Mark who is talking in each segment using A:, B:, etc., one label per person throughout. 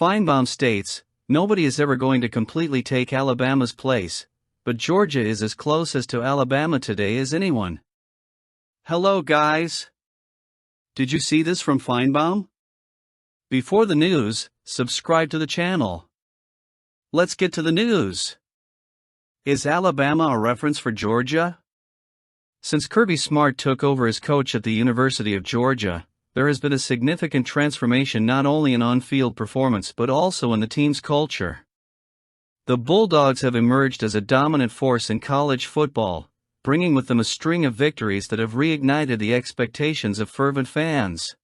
A: Finebaum states, "Nobody is ever going to completely take Alabama's place, but Georgia is as close as to Alabama today as anyone." Hello guys! Did you see this from Finebaum? Before the news, subscribe to the channel. Let's get to the news. Is Alabama a reference for Georgia? Since Kirby Smart took over as coach at the University of Georgia, there has been a significant transformation not only in on-field performance but also in the team's culture. The Bulldogs have emerged as a dominant force in college football, bringing with them a string of victories that have reignited the expectations of fervent fans.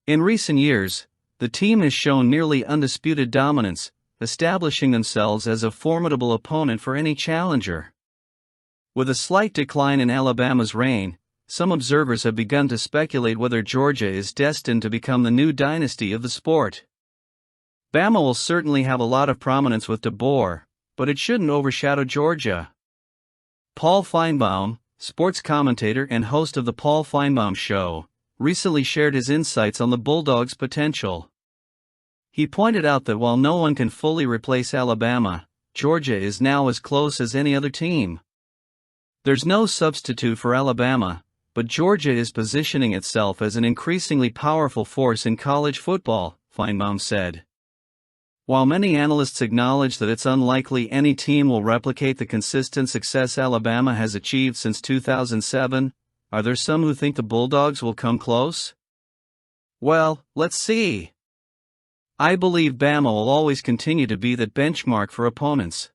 A: In recent years, the team has shown nearly undisputed dominance, establishing themselves as a formidable opponent for any challenger. With a slight decline in Alabama's reign, some observers have begun to speculate whether Georgia is destined to become the new dynasty of the sport. Bama will certainly have a lot of prominence with DeBoer, but it shouldn't overshadow Georgia. Paul Finebaum, sports commentator and host of the Paul Finebaum Show, recently shared his insights on the Bulldogs' potential. He pointed out that while no one can fully replace Alabama, Georgia is now as close as any other team. There's no substitute for Alabama, but Georgia is positioning itself as an increasingly powerful force in college football, Finebaum said. While many analysts acknowledge that it's unlikely any team will replicate the consistent success Alabama has achieved since 2007, are there some who think the Bulldogs will come close? Well, let's see. I believe Bama will always continue to be that benchmark for opponents.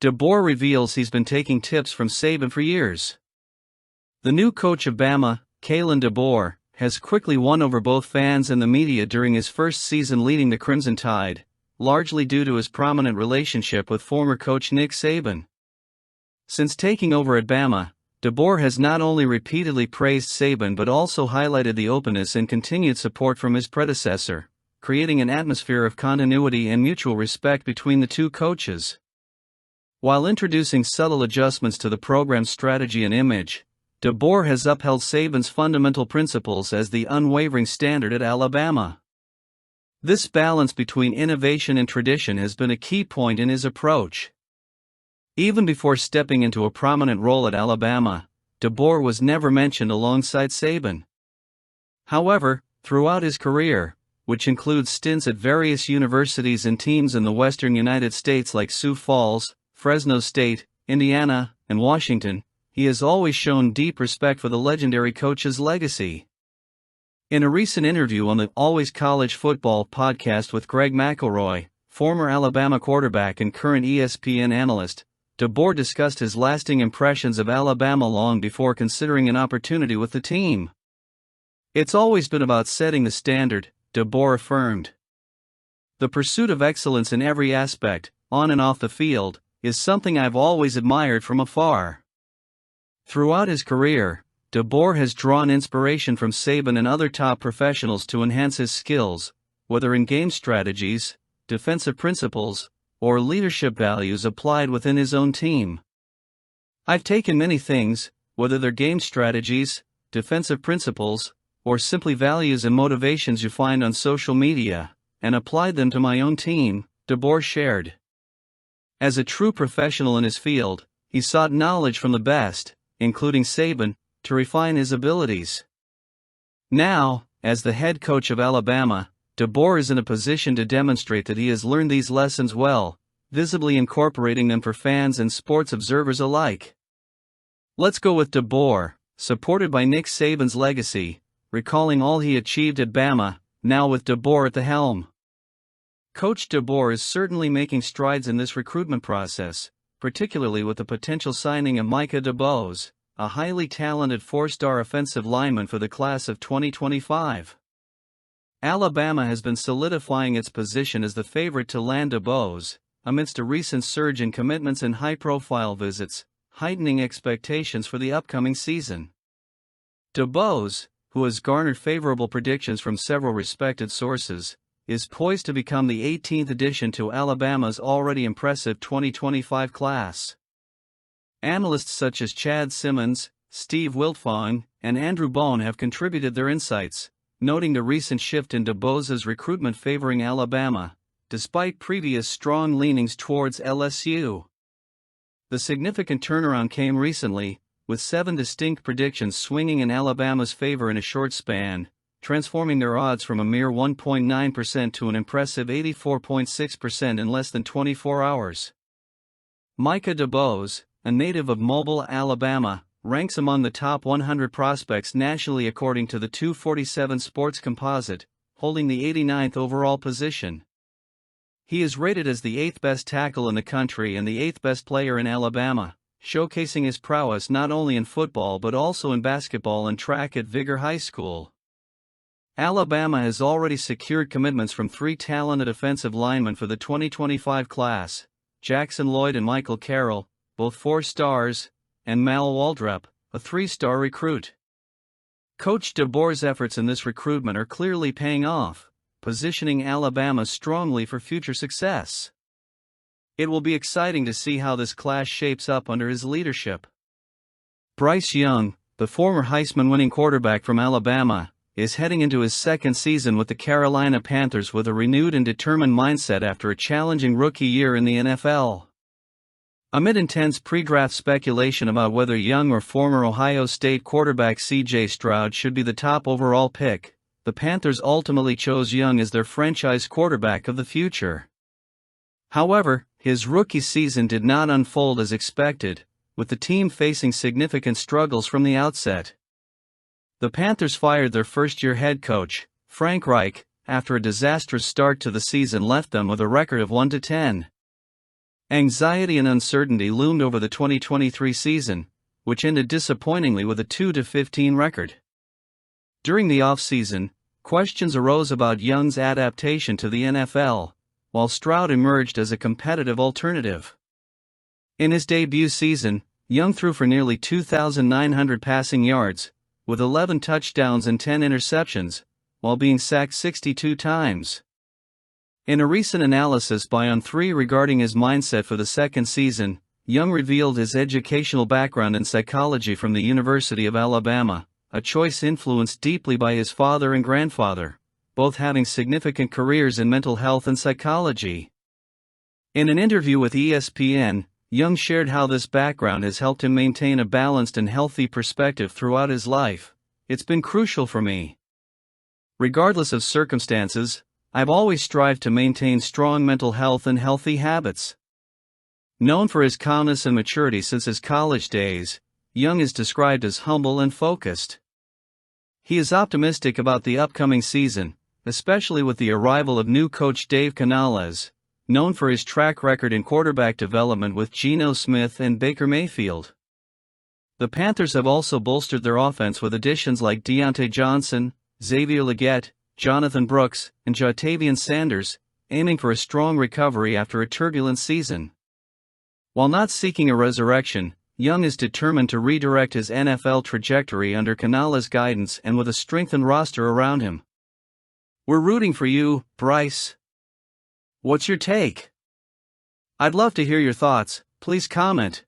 A: DeBoer reveals he's been taking tips from Saban for years. The new coach of Bama, Kalen DeBoer, has quickly won over both fans and the media during his first season leading the Crimson Tide, largely due to his prominent relationship with former coach Nick Saban. Since taking over at Bama, DeBoer has not only repeatedly praised Saban but also highlighted the openness and continued support from his predecessor, creating an atmosphere of continuity and mutual respect between the two coaches. While introducing subtle adjustments to the program's strategy and image, DeBoer has upheld Saban's fundamental principles as the unwavering standard at Alabama. This balance between innovation and tradition has been a key point in his approach. Even before stepping into a prominent role at Alabama, DeBoer was never mentioned alongside Saban. However, throughout his career, which includes stints at various universities and teams in the western United States like Sioux Falls, Fresno State, Indiana, and Washington, he has always shown deep respect for the legendary coach's legacy. In a recent interview on the Always College Football podcast with Greg McElroy, former Alabama quarterback and current ESPN analyst, DeBoer discussed his lasting impressions of Alabama long before considering an opportunity with the team. "It's always been about setting the standard," DeBoer affirmed. "The pursuit of excellence in every aspect, on and off the field, is something I've always admired from afar." Throughout his career, DeBoer has drawn inspiration from Saban and other top professionals to enhance his skills, whether in game strategies, defensive principles, or leadership values applied within his own team. "I've taken many things, whether they're game strategies, defensive principles, or simply values and motivations you find on social media, and applied them to my own team," DeBoer shared. As a true professional in his field, he sought knowledge from the best, including Saban, to refine his abilities. Now, as the head coach of Alabama, DeBoer is in a position to demonstrate that he has learned these lessons well, visibly incorporating them for fans and sports observers alike. Let's go with DeBoer, supported by Nick Saban's legacy, recalling all he achieved at Bama, now with DeBoer at the helm. Coach DeBoer is certainly making strides in this recruitment process, particularly with the potential signing of Micah Deos, a highly talented four-star offensive lineman for the class of 2025. Alabama has been solidifying its position as the favorite to land Deos, amidst a recent surge in commitments and high-profile visits, heightening expectations for the upcoming season. Deos, who has garnered favorable predictions from several respected sources, is poised to become the 18th addition to Alabama's already impressive 2025 class. Analysts such as Chad Simmons, Steve Wiltfong, and Andrew Bone have contributed their insights, noting the recent shift in DeBoer's recruitment favoring Alabama, despite previous strong leanings towards LSU. The significant turnaround came recently, with 7 distinct predictions swinging in Alabama's favor in a short span, transforming their odds from a mere 1.9% to an impressive 84.6% in less than 24 hours. Micah Deos, a native of Mobile, Alabama, ranks among the top 100 prospects nationally according to the 247 Sports Composite, holding the 89th overall position. He is rated as the 8th best tackle in the country and the 8th best player in Alabama, showcasing his prowess not only in football but also in basketball and track at Vigor High School. Alabama has already secured commitments from 3 talented offensive linemen for the 2025 class, Jackson Lloyd and Michael Carroll, both 4 stars, and Mal Waldrep, a 3-star recruit. Coach DeBoer's efforts in this recruitment are clearly paying off, positioning Alabama strongly for future success. It will be exciting to see how this class shapes up under his leadership. Bryce Young, the former Heisman-winning quarterback from Alabama, is heading into his 2nd season with the Carolina Panthers with a renewed and determined mindset after a challenging rookie year in the NFL. Amid intense pre-draft speculation about whether Young or former Ohio State quarterback C.J. Stroud should be the top overall pick, the Panthers ultimately chose Young as their franchise quarterback of the future. However, his rookie season did not unfold as expected, with the team facing significant struggles from the outset. The Panthers fired their first-year head coach, Frank Reich, after a disastrous start to the season left them with a record of 1-10. Anxiety and uncertainty loomed over the 2023 season, which ended disappointingly with a 2-15 record. During the offseason, questions arose about Young's adaptation to the NFL, while Stroud emerged as a competitive alternative. In his debut season, Young threw for nearly 2,900 passing yards, with 11 touchdowns and 10 interceptions, while being sacked 62 times. In a recent analysis by On3 regarding his mindset for the 2nd season, Young revealed his educational background in psychology from the University of Alabama, a choice influenced deeply by his father and grandfather, both having significant careers in mental health and psychology. In an interview with ESPN, Young shared how this background has helped him maintain a balanced and healthy perspective throughout his life. "It's been crucial for me. Regardless of circumstances, I've always strived to maintain strong mental health and healthy habits." Known for his calmness and maturity since his college days, Young is described as humble and focused. He is optimistic about the upcoming season, especially with the arrival of new coach Dave Canales, known for his track record in quarterback development with Geno Smith and Baker Mayfield. The Panthers have also bolstered their offense with additions like Deontay Johnson, Xavier Legette, Jonathan Brooks, and Jatavian Sanders, aiming for a strong recovery after a turbulent season. While not seeking a resurrection, Young is determined to redirect his NFL trajectory under Canales' guidance and with a strengthened roster around him. We're rooting for you, Bryce. What's your take? I'd love to hear your thoughts. Please comment.